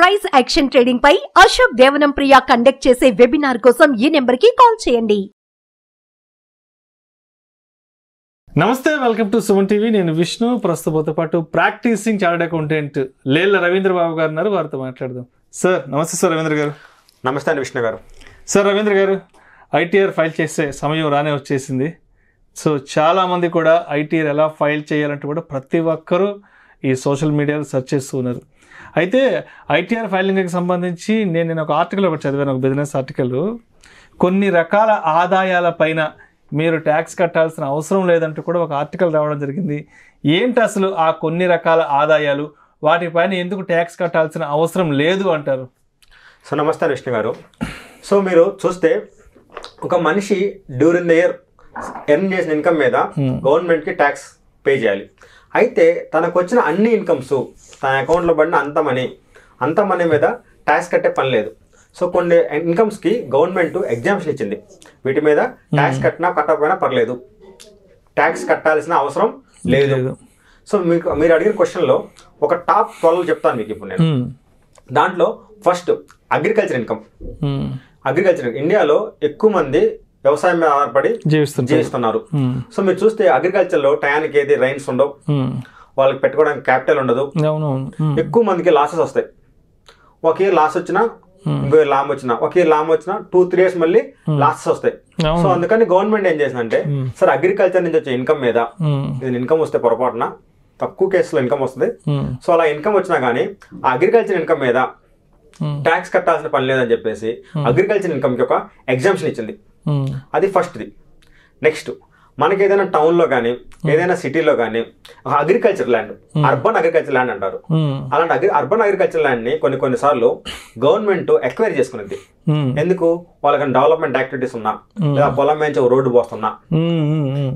Price action trading పై అశోక్ దేవనం ప్రియ conduct చేసే webinar కోసం ఈ నెంబర్ కి కాల్ చేయండి. నమస్తే, వెల్కమ్ టు సుమన్ టీవీ. నేను విష్ణు. ప్రస్తుతంతో పాటు practising chartered accountant Lella Ravindra Babu గారు ఉన్నారు. వారితో మాట్లాడదాం. సార్ నమస్తే. సార్ రవీంద్ర గారు. నమస్తే అండి విష్ణు గారు. సార్ రవీంద్ర గారు, ఐటీఆర్ ఫైల్ చేసే సమయం రానే వచ్చేసింది. సో చాలామంది కూడా ఐటీఆర్ ఎలా ఫైల్ చేయాలంటే కూడా ప్రతి ఒక్కరూ ఈ సోషల్ మీడియాలో సెర్చ్ చేస్తూ ఉన్నారు. అయితే ఐటీఆర్ ఫైలింగ్కి సంబంధించి నేను ఒక ఆర్టికల్ ఒకటి చదివాను, ఒక బిజినెస్ ఆర్టికల్. కొన్ని రకాల ఆదాయాల పైన మీరు ట్యాక్స్ కట్టాల్సిన అవసరం లేదంటూ కూడా ఒక ఆర్టికల్ రావడం జరిగింది. ఏంటి అసలు ఆ కొన్ని రకాల ఆదాయాలు, వాటిపైన ఎందుకు ట్యాక్స్ కట్టాల్సిన అవసరం లేదు అంటారు? సో నమస్తే విష్ణు గారు. సో మీరు చూస్తే ఒక మనిషి డ్యూరింగ్ ద ఇయర్ ఎర్న్ చేసిన ఇన్కమ్ మీద గవర్నమెంట్కి ట్యాక్స్ పే చేయాలి. అయితే తనకు వచ్చిన అన్ని ఇన్కమ్స్, తన అకౌంట్లో పడిన అంత మనీ మీద ట్యాక్స్ కట్టే పని లేదు. సో కొన్ని ఇన్కమ్స్కి గవర్నమెంట్ ఎగ్జామ్షన్ ఇచ్చింది. వీటి మీద ట్యాక్స్ కట్టినా కట్టకపోయినా పర్లేదు, ట్యాక్స్ కట్టాల్సిన అవసరం లేదు. సో మీరు అడిగిన క్వశ్చన్లో ఒక టాప్ 12 చెప్తాను మీకు ఇప్పుడు నేను. దాంట్లో ఫస్ట్ అగ్రికల్చర్ ఇన్కమ్. అగ్రికల్చర్ ఇండియాలో ఎక్కువ మంది వ్యవసాయం మీద ఆధారపడి జీవిస్తున్నారు. సో మీరు చూస్తే అగ్రికల్చర్లో టయానికి ఏది రైన్స్ ఉండవు, వాళ్ళకి పెట్టుకోవడానికి క్యాపిటల్ ఉండదు, ఎక్కువ మందికి లాసెస్ వస్తాయి. ఒక ఇయర్ లాస్ వచ్చినా, ఇంకో ఇయర్ లాభం వచ్చినా, ఒక ఇయర్ లాభం వచ్చినా 2-3 years మళ్ళీ లాసెస్ వస్తాయి. సో అందుకని గవర్నమెంట్ ఏం చేసిందంటే, సరే అగ్రికల్చర్ నుంచి వచ్చే ఇన్కమ్ మీద, ఇది ఇన్కమ్ వస్తే పొరపాటున తక్కువ కేసులో ఇన్కమ్ వస్తుంది. సో అలా ఇన్కమ్ వచ్చినా కానీ ఆ అగ్రికల్చర్ ఇన్కమ్ మీద ట్యాక్స్ కట్టాల్సిన పని లేదని చెప్పేసి అగ్రికల్చర్ ఇన్కమ్కి ఒక ఎగ్జామ్షన్ ఇచ్చింది. అది ఫస్ట్ది. నెక్స్ట్, మనకి ఏదైనా టౌన్లో కానీ ఏదైనా సిటీలో కానీ agriculture land, urban agriculture land అంటారు. అలాంటి అర్బన్ అగ్రికల్చర్ ల్యాండ్ని కొన్నిసార్లు గవర్నమెంట్ ఎక్వైర్ చేసుకునేది. ఎందుకు? వాళ్ళకన్నా డెవలప్మెంట్ యాక్టివిటీస్ ఉన్నా, లేదా పొలం నుంచి ఒక రోడ్డు పోస్తున్నా,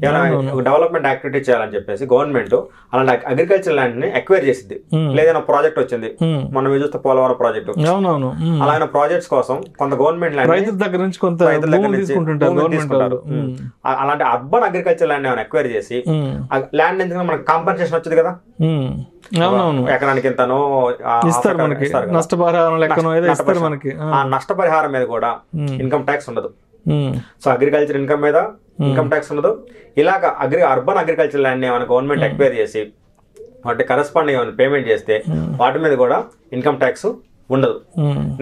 ఏమైనా డెవలప్మెంట్ యాక్టివిటీ చేయాలని చెప్పేసి గవర్నమెంట్ అలాంటి అగ్రికల్చర్ ల్యాండ్ ని ఎక్వైర్ చేసింది. లేదైనా ప్రాజెక్ట్ వచ్చింది, మనం చూస్తే పోలవరం ప్రాజెక్టు, అలాగే ప్రాజెక్ట్స్ కోసం కొంత గవర్నమెంట్ ల్యాండ్ రైతుల దగ్గర నుంచి తీసుకుంటారు. అలాంటి అర్బన్ అగ్రికల్చర్ ల్యాండ్ ఏమైనా ఎక్వైర్ చేసి ల్యాండ్ నుంచి మనకి కాంపెన్సేషన్ వచ్చింది కదా, ఎకరానికి ఎంతనో నష్టపరిహారం మీద కూడా ఇన్కమ్ ట్యాక్స్ ఉండదు. సో అగ్రికల్చర్ ఇన్కమ్ మీద ఇన్కమ్ ట్యాక్స్ ఉండదు. ఇలాగ అర్బన్ అగ్రికల్చర్ ల్యాండ్ ఏమైనా గవర్నమెంట్ ఎక్వైర్ చేసి వాటి కరెస్పాండింగ్ ఏమైనా పేమెంట్ చేస్తే వాటి మీద కూడా ఇన్కమ్ ట్యాక్స్ ఉండదు.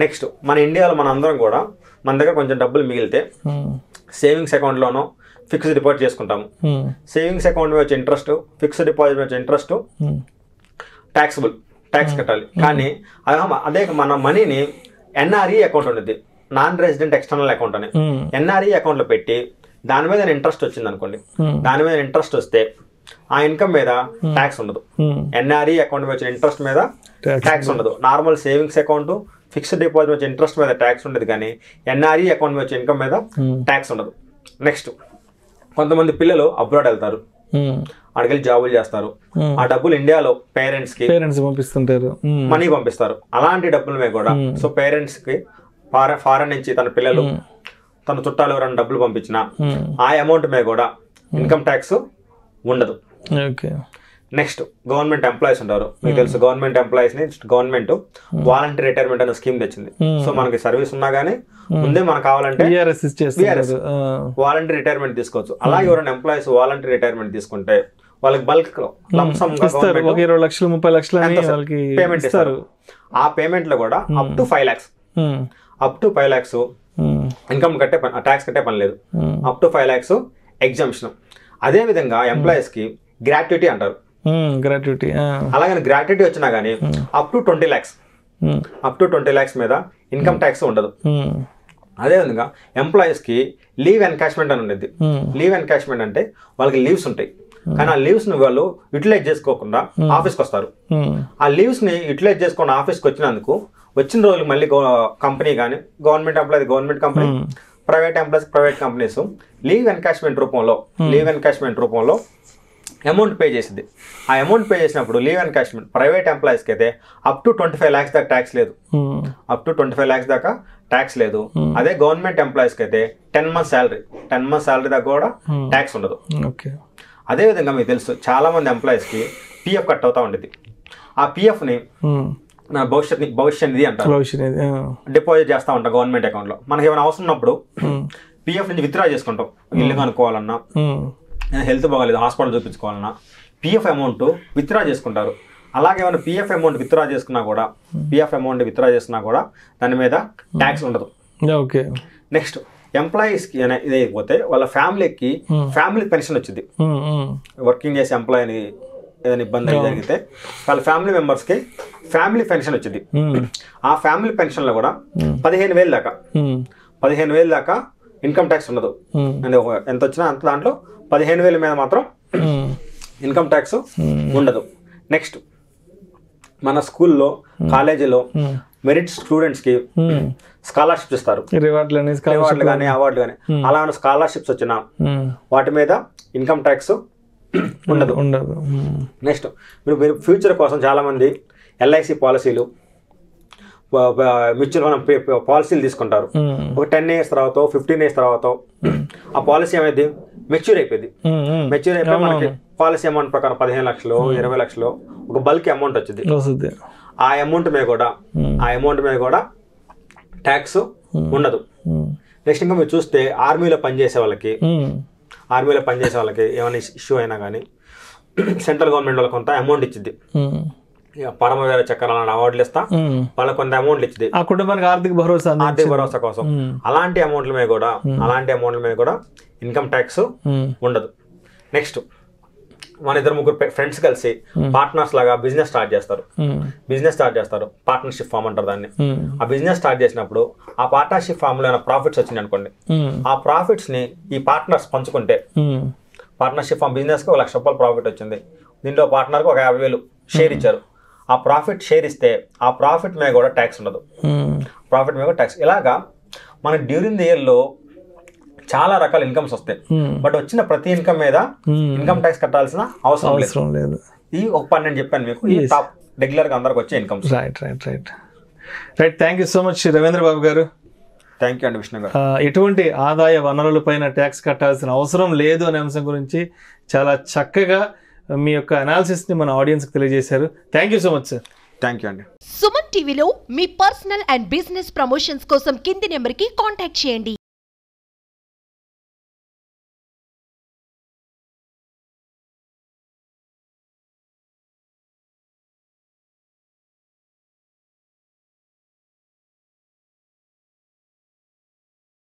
నెక్స్ట్, మన ఇండియాలో మన అందరం కూడా మన దగ్గర కొంచెం డబ్బులు మిగిలితే సేవింగ్స్ అకౌంట్లోనో ఫిక్స్డ్ డిపాజిట్ చేసుకుంటాము. సేవింగ్స్ అకౌంట్ మీద వచ్చే ఇంట్రెస్ట్, ఫిక్స్డ్ డిపాజిట్ మీద వచ్చే ఇంట్రెస్ట్ ట్యాక్సబుల్, ట్యాక్స్ కట్టాలి. కానీ అదే మన మనీని ఎన్ఆర్ఈ అకౌంట్ ఉండేది, నాన్ రెసిడెంట్ ఎక్స్టర్నల్ అకౌంట్ అని, ఎన్ఆర్ఈ అకౌంట్లో పెట్టి దాని మీద ఇంట్రెస్ట్ వచ్చింది అనుకోండి, దాని మీద ఇంట్రెస్ట్ వస్తే ఆ ఇన్కమ్ మీద ట్యాక్స్ ఉండదు. ఎన్ఆర్ఈ అకౌంట్ మీద వచ్చిన ఇంట్రెస్ట్ మీద ట్యాక్స్ ఉండదు. Normal savings account, fixed deposit వచ్చే ఇంట్రెస్ట్ మీద ట్యాక్స్ ఉండదు, కానీ ఎన్ఆర్ఈ అకౌంట్ మీద వచ్చే ఇన్కమ్ మీద ట్యాక్స్ ఉండదు. నెక్స్ట్, కొంతమంది పిల్లలు అబ్రాడ్ వెళ్తారు, అక్కడికి జాబులు చేస్తారు. ఆ డబ్బులు ఇండియాలో పేరెంట్స్ పంపిస్తుంటారు, మనీ పంపిస్తారు. అలాంటి డబ్బుల మీద కూడా సో పేరెంట్స్ కి ఫారెన్ నుంచి తన పిల్లలు, తన చుట్టాలు ఎవరైనా డబ్బులు పంపించినా ఆ అమౌంట్ మీద కూడా ఇన్కమ్ ట్యాక్స్ ఉండదు. నెక్స్ట్, గవర్నమెంట్ ఎంప్లాయీస్ ఉంటారు. మీకు తెలుసు, గవర్నమెంట్ ఎంప్లాయీస్ ని గవర్నమెంట్ వాలంటరీ రిటైర్మెంట్ అనే స్కీమ్ తెచ్చింది. సో మనకి సర్వీస్ ఉన్నా గానీ ముందే మనకు కావాలంటే వాలంటరీ రిటైర్మెంట్ తీసుకోవచ్చు. అలాగే ఎవరైనా ఎంప్లాయీస్ వాలంటరీ రిటైర్మెంట్ తీసుకుంటే వాళ్ళకి బల్క్ $20 లక్షలు 30 లక్షలు పేమెంట్ ఇస్తారు. ఆ పేమెంట్ లో కూడా up to 5 lakhs income tax కట్టే పని లేదు. Up to 5 lakhs exemption. అదే విధంగా ఎంప్లాయీస్ కి గ్రాట్యుటీ అంటారు. అలాగే గ్రాట్యుటీ వచ్చినా గానీ అప్ టు 20 lakhs మీద ఇన్కమ్ ట్యాక్స్ ఉండదు. అదేవిధంగా ఎంప్లాయీస్ కి లీవ్ ఎన్కాష్మెంట్ అని ఉండేది. లీవ్ ఎన్కాష్మెంట్ అంటే వాళ్ళకి లీవ్స్ ఉంటాయి, కానీ ఆ లీవ్స్ ని వాళ్ళు యూటిలైజ్ చేసుకోకుండా ఆఫీస్కి వస్తారు. ఆ లీవ్స్ ని యూటిలైజ్ చేసుకుని ఆఫీస్కి వచ్చినందుకు వచ్చిన రోజులు మళ్ళీ కంపెనీ కానీ, government employee government company, private employees private companies leave encashment రూపంలో అమౌంట్ పే చేసింది. ఆ అమౌంట్ పే చేసినప్పుడు లీవ్ ఎన్కాష్మెంట్ ప్రైవేట్ ఎంప్లాయీస్కి అయితే అప్ టు 25 lakhs దాకా ట్యాక్స్ లేదు. అప్ టు 25 lakhs దాకా ట్యాక్స్ లేదు. అదే గవర్నమెంట్ ఎంప్లాయీస్కి అయితే 10 months శాలరీ దాకా కూడా ట్యాక్స్ ఉండదు. అదేవిధంగా మీకు తెలుసు, చాలా మంది ఎంప్లాయీస్కి పిఎఫ్ కట్ అవుతా ఉండేది. ఆ పిఎఫ్ని భవిష్య నిధి అంటారు. డిపాజిట్ చేస్తూ ఉంటాం గవర్నమెంట్ అకౌంట్లో. మనకి ఏమైనా అవసరం ఉన్నప్పుడు పిఎఫ్ నుంచి విత్డ్రా చేసుకుంటాం. ఇల్లు కనుక్కోవాలన్నా, హెల్త్ బాగాలేదు హాస్పిటల్ చూపించుకోవాలన్నా పిఎఫ్ అమౌంట్ విత్డ్రా చేసుకుంటారు. అలాగే ఏమైనా పిఎఫ్ అమౌంట్ విత్డ్రా చేసుకున్నా కూడా దాని మీద ట్యాక్స్ ఉండదు. ఓకే. నెక్స్ట్ ఎంప్లాయీస్కి ఇది అయిపోతే వాళ్ళ ఫ్యామిలీ పెన్షన్ వచ్చింది. వర్కింగ్ చేసే ఎంప్లాయీని ఏదైనా ఇబ్బంది జరిగితే వాళ్ళ ఫ్యామిలీ మెంబర్స్కి ఫ్యామిలీ పెన్షన్ వచ్చింది. ఆ ఫ్యామిలీ పెన్షన్లో కూడా 15,000 దాకా ఇన్కమ్ ట్యాక్స్ ఉండదు. అంటే ఎంత వచ్చినా అంత దాంట్లో 15,000 మీద మాత్రం ఇన్కమ్ ట్యాక్స్ ఉండదు. నెక్స్ట్ మన స్కూల్లో కాలేజీలో మెరిట్ స్టూడెంట్స్కి స్కాలర్షిప్స్ ఇస్తారు. రివార్డులు కానీ అవార్డులు కానీ అలా స్కాలర్షిప్స్ వచ్చినా వాటి మీద ఇన్కమ్ ట్యాక్స్ ఉండదు. నెక్స్ట్ మీరు ఫ్యూచర్ కోసం చాలామంది ఎల్ఐసి పాలసీలు, మ్యూచువల్ ఫండ్ పాలసీలు తీసుకుంటారు. ఒక 10 years తర్వాత 15 years తర్వాత ఆ పాలసీ ఏమైంది మెచ్యూర్ అయిపోయింది. మనకి పాలసీ అమౌంట్ ప్రకారం 15 లక్షలు 20 లక్షలు ఒక బల్క్ అమౌంట్ వచ్చింది. ఆ అమౌంట్ మీద కూడా ట్యాక్స్ ఉండదు. నెక్స్ట్ ఇంకా మీరు చూస్తే ఆర్మీలో పనిచేసే వాళ్ళకి ఏమైనా ఇష్యూ అయినా కానీ సెంట్రల్ గవర్నమెంట్ వాళ్ళకి కొంత అమౌంట్ ఇచ్చింది. పరమవీర చక్రం అలాంటి అవార్డులు ఇస్తా వాళ్ళకి కొంత అమౌంట్లు ఇచ్చింది ఆ కుటుంబానికి ఆర్థిక భరోసా కోసం. అలాంటి అమౌంట్ల మీద కూడా ఇన్కమ్ ట్యాక్స్ ఉండదు. నెక్స్ట్ మన 2-3 ఫ్రెండ్స్ కలిసి పార్ట్నర్స్ లాగా బిజినెస్ స్టార్ట్ చేస్తారు. పార్ట్నర్షిప్ ఫామ్ అంటారు దాన్ని. ఆ బిజినెస్ స్టార్ట్ చేసినప్పుడు ఆ పార్ట్నర్షిప్ ఫామ్ లో ప్రాఫిట్స్ వచ్చింది అనుకోండి, ఆ ప్రాఫిట్స్ ని ఈ పార్ట్నర్స్ పంచుకుంటే పార్ట్నర్షిప్ ఫామ్ బిజినెస్ కి 1 లక్ష రూపాయలు ప్రాఫిట్ వచ్చింది. దీంట్లో పార్ట్నర్ కి ఒక 50,000 షేర్ ఇచ్చారు. ఆ ప్రాఫిట్ షేర్ ఇస్తే ఆ ప్రాఫిట్ మీద కూడా ట్యాక్స్ ఉండదు. ఇలాగా మన డ్యూరింగ్ ది ఇయర్ లో చాలా రకాల ఇన్కమ్స్ వస్తాయి. బట్ వచ్చిన ప్రతి ఇన్కమ్ మీద ఇన్కమ్ ట్యాక్స్ కట్టాల్సిన అవసరం లేదు. ఈ ఒక పని నేను చెప్పాను మీకు, ఈ టాప్ రెగ్యులర్ గా అందరికి వచ్చే incomes. Right. Thank you so much Ravindra Babu గారు. థ్యాంక్ యూ అండి విష్ణు గారు. ఎటువంటి ఆదాయ వనరులపైన ట్యాక్స్ కట్టాల్సిన అవసరం లేదు అనే అంశం గురించి చాలా చక్కగా మీ యొక్క అనాలిసిస్ని మన ఆడియన్స్కి తెలియజేశారు. Thank you so much sir. Thank you అండి. సుమన్ టీవీలో మీ పర్సనల్ అండ్ బిజినెస్ ప్రమోషన్స్ కోసం కింది నెంబర్కి కాంటాక్ట్ చేయండి.